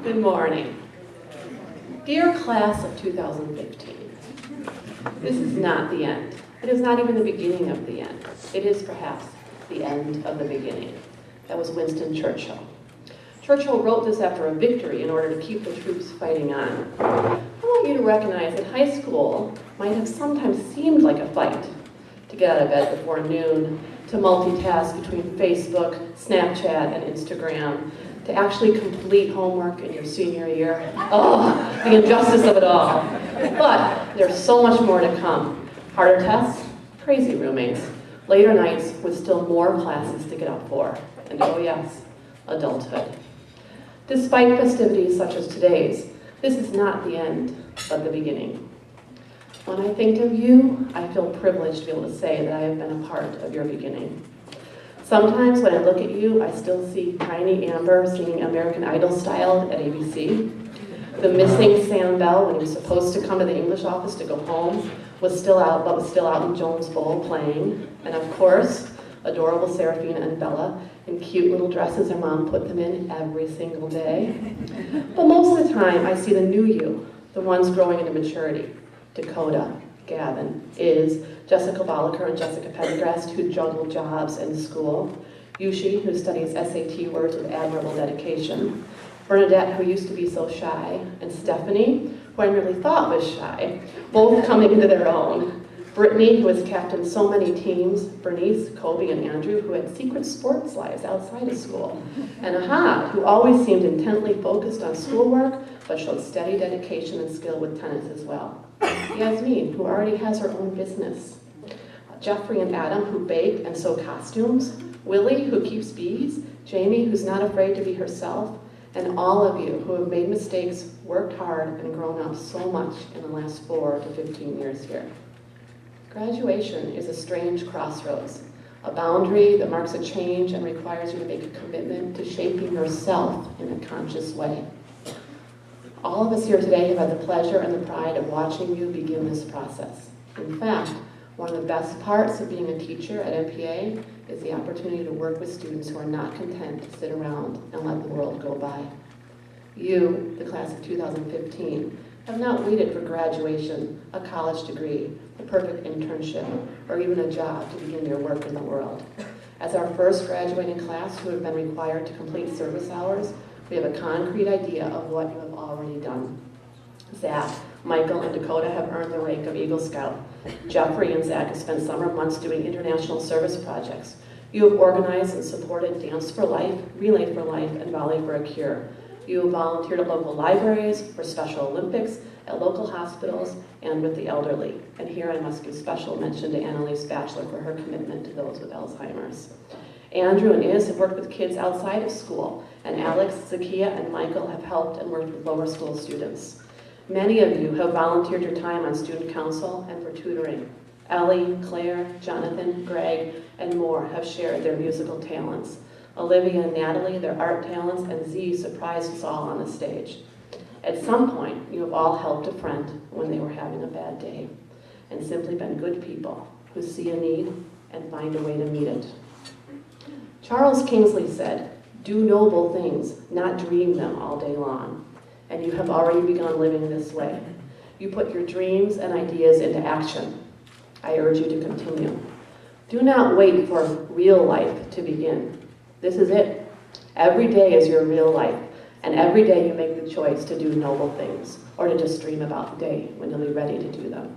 Good morning. Dear class of 2015, this is not the end. It is not even the beginning of the end. It is perhaps the end of the beginning. That was Winston Churchill. Churchill wrote this after a victory in order to keep the troops fighting on. I want you to recognize that high school might have sometimes seemed like a fight to get out of bed before noon, to multitask between Facebook, Snapchat, and Instagram, to actually complete homework in your senior year. Oh, the injustice of it all. But there's so much more to come. Harder tests, crazy roommates, later nights with still more classes to get up for. And oh yes, adulthood. Despite festivities such as today's, this is not the end, but the beginning. When I think of you, I feel privileged to be able to say that I have been a part of your beginning. Sometimes when I look at you, I still see tiny Amber singing American Idol style at ABC. The missing Sam Bell, when he was supposed to come to the English office to go home, was still out in Jones Bowl playing. And of course, adorable Serafina and Bella in cute little dresses their mom put them in every single day. But most of the time, I see the new you, the ones growing into maturity. Dakota, Gavin, Jessica Bolliker and Jessica Pendergrast, who juggle jobs and school, Yushi, who studies SAT words with admirable dedication, Bernadette, who used to be so shy, and Stephanie, who I really thought was shy, both coming into their own. Brittany, who has captained so many teams, Bernice, Kobe, and Andrew, who had secret sports lives outside of school, and Ahad, who always seemed intently focused on schoolwork, but showed steady dedication and skill with tennis as well. Yasmin, who already has her own business. Jeffrey and Adam, who bake and sew costumes. Willie, who keeps bees. Jamie, who's not afraid to be herself. And all of you who have made mistakes, worked hard, and grown up so much in the last 4 to 15 years here. Graduation is a strange crossroads, a boundary that marks a change and requires you to make a commitment to shaping yourself in a conscious way. All of us here today have had the pleasure and the pride of watching you begin this process. In fact, one of the best parts of being a teacher at MPA is the opportunity to work with students who are not content to sit around and let the world go by. You, the class of 2015, have not waited for graduation, a college degree, the perfect internship, or even a job to begin your work in the world. As our first graduating class who have been required to complete service hours, we have a concrete idea of what you have already done. Zach, Michael, and Dakota have earned the rank of Eagle Scout. Jeffrey and Zach have spent summer months doing international service projects. You have organized and supported Dance for Life, Relay for Life, and Volley for a Cure. You have volunteered at local libraries, for Special Olympics, at local hospitals, and with the elderly. And here I must give special mention to Annalise Batchelor for her commitment to those with Alzheimer's. Andrew and Iz have worked with kids outside of school, and Alex, Zakia, and Michael have helped and worked with lower school students. Many of you have volunteered your time on student council and for tutoring. Ellie, Claire, Jonathan, Greg, and more have shared their musical talents. Olivia and Natalie, their art talents, and Z surprised us all on the stage. At some point, you have all helped a friend when they were having a bad day, and simply been good people who see a need and find a way to meet it. Charles Kingsley said, "Do noble things, not dream them all day long." And you have already begun living this way. You put your dreams and ideas into action. I urge you to continue. Do not wait for real life to begin. This is it. Every day is your real life, and every day you make the choice to do noble things, or to just dream about the day when you'll be ready to do them.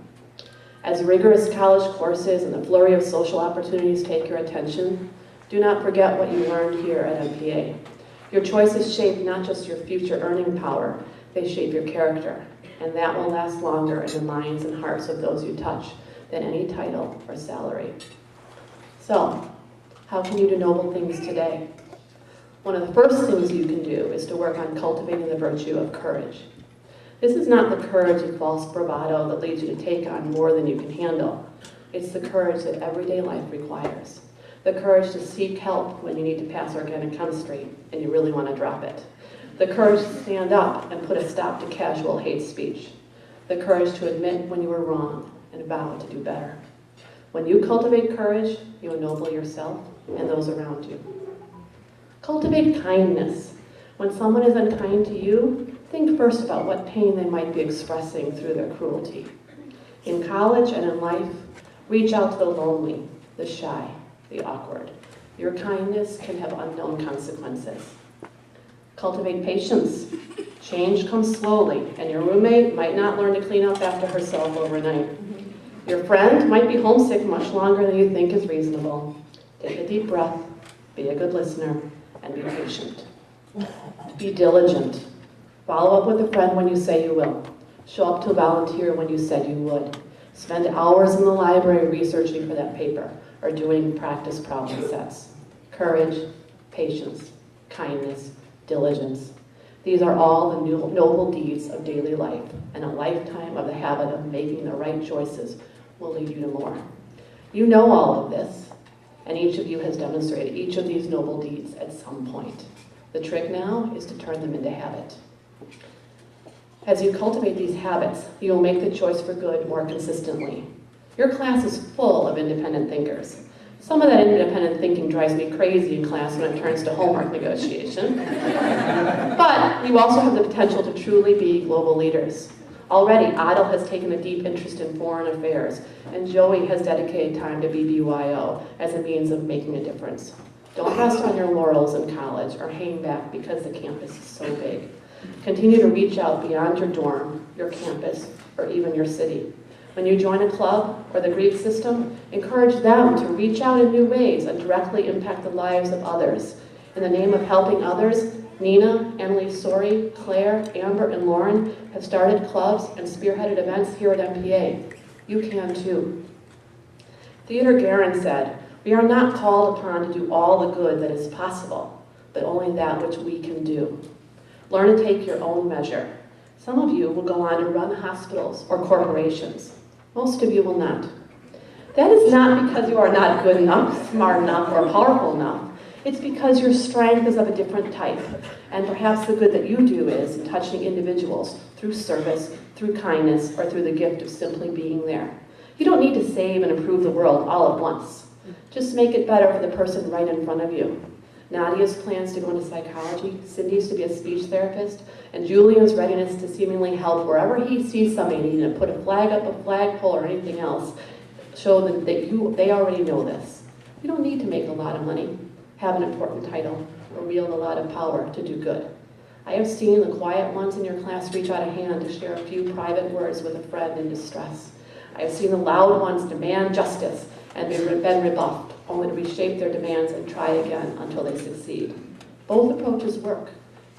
As rigorous college courses and the flurry of social opportunities take your attention, do not forget what you learned here at MPA. Your choices shape not just your future earning power, they shape your character, and that will last longer in the minds and hearts of those you touch than any title or salary. So, how can you do noble things today? One of the first things you can do is to work on cultivating the virtue of courage. This is not the courage of false bravado that leads you to take on more than you can handle. It's the courage that everyday life requires. The courage to seek help when you need to pass organic chemistry and you really want to drop it. The courage to stand up and put a stop to casual hate speech. The courage to admit when you were wrong and vow to do better. When you cultivate courage, you ennoble yourself and those around you. Cultivate kindness. When someone is unkind to you, think first about what pain they might be expressing through their cruelty. In college and in life, reach out to the lonely, the shy, the awkward. Your kindness can have unknown consequences. Cultivate patience. Change comes slowly, and your roommate might not learn to clean up after herself overnight. Your friend might be homesick much longer than you think is reasonable. Take a deep breath, be a good listener, and be patient. Be diligent. Follow up with a friend when you say you will. Show up to volunteer when you said you would. Spend hours in the library researching for that paper or doing practice problem sets. Courage, patience, kindness, diligence. These are all the noble deeds of daily life, and a lifetime of the habit of making the right choices will lead you to more. You know all of this, and each of you has demonstrated each of these noble deeds at some point. The trick now is to turn them into habit. As you cultivate these habits, you will make the choice for good more consistently. Your class is full of independent thinkers. Some of that independent thinking drives me crazy in class when it turns to homework negotiation. But you also have the potential to truly be global leaders. Already, Adel has taken a deep interest in foreign affairs, and Joey has dedicated time to BBYO as a means of making a difference. Don't rest on your laurels in college or hang back because the campus is so big. Continue to reach out beyond your dorm, your campus, or even your city. When you join a club or the Greek system, encourage them to reach out in new ways and directly impact the lives of others. In the name of helping others, Nina, Emily, Sori, Claire, Amber, and Lauren have started clubs and spearheaded events here at MPA. You can too. Theodore Guerin said, "We are not called upon to do all the good that is possible, but only that which we can do." Learn to take your own measure. Some of you will go on to run hospitals or corporations. Most of you will not. That is not because you are not good enough, smart enough, or powerful enough. It's because your strength is of a different type, and perhaps the good that you do is in touching individuals through service, through kindness, or through the gift of simply being there. You don't need to save and improve the world all at once. Just make it better for the person right in front of you. Nadia's plans to go into psychology, Cindy's to be a speech therapist, and Julian's readiness to seemingly help wherever he sees somebody needing to put a flag up a flagpole or anything else show them that they already know this. You don't need to make a lot of money, have an important title, or wield a lot of power to do good. I have seen the quiet ones in your class reach out a hand to share a few private words with a friend in distress. I have seen the loud ones demand justice and been rebuffed, only to reshape their demands and try again until they succeed. Both approaches work.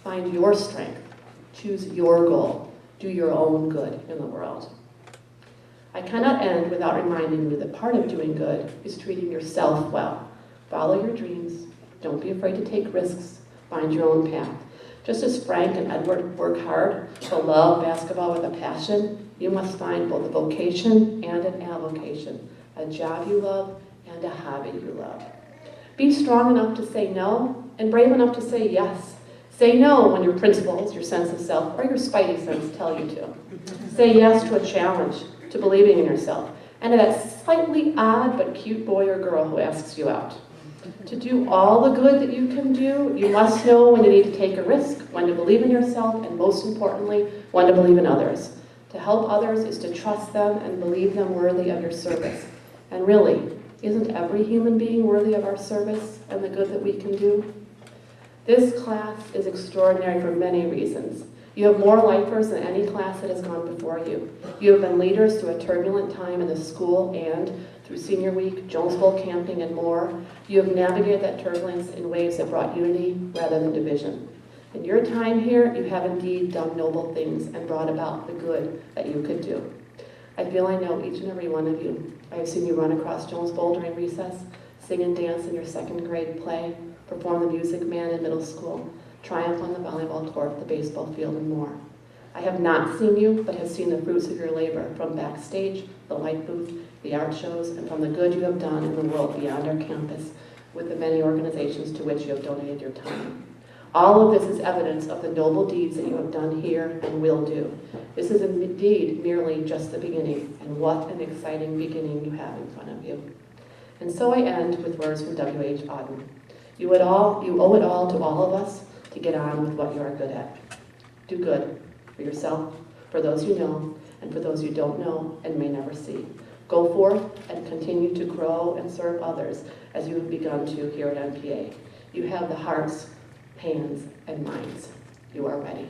Find your strength. Choose your goal. Do your own good in the world. I cannot end without reminding you that part of doing good is treating yourself well. Follow your dreams. Don't be afraid to take risks. Find your own path. Just as Frank and Edward work hard to love basketball with a passion, you must find both a vocation and an avocation, a job you love and a hobby you love. Be strong enough to say no and brave enough to say yes. Say no when your principles, your sense of self, or your spidey sense tell you to. Say yes to a challenge, to believing in yourself, and to that slightly odd but cute boy or girl who asks you out. To do all the good that you can do, you must know when you need to take a risk, when to believe in yourself, and most importantly, when to believe in others. To help others is to trust them and believe them worthy of your service. And really, isn't every human being worthy of our service and the good that we can do? This class is extraordinary for many reasons. You have more lifers than any class that has gone before you. You have been leaders through a turbulent time in the school and through senior week, Jonesville camping, and more. You have navigated that turbulence in ways that brought unity rather than division. In your time here, you have indeed done noble things and brought about the good that you could do. I feel I know each and every one of you. I have seen you run across Jonesville during recess, sing and dance in your second grade play, perform the Music Man in middle school, triumph on the volleyball court, the baseball field, and more. I have not seen you, but have seen the fruits of your labor from backstage, the light booth, the art shows, and from the good you have done in the world beyond our campus with the many organizations to which you have donated your time. All of this is evidence of the noble deeds that you have done here and will do. This is indeed merely just the beginning, and what an exciting beginning you have in front of you. And so I end with words from W.H. Auden. You owe it all to all of us, to get on with what you are good at. Do good for yourself, for those you know, and for those you don't know and may never see. Go forth and continue to grow and serve others as you have begun to here at MPA. You have the hearts, hands, and minds. You are ready.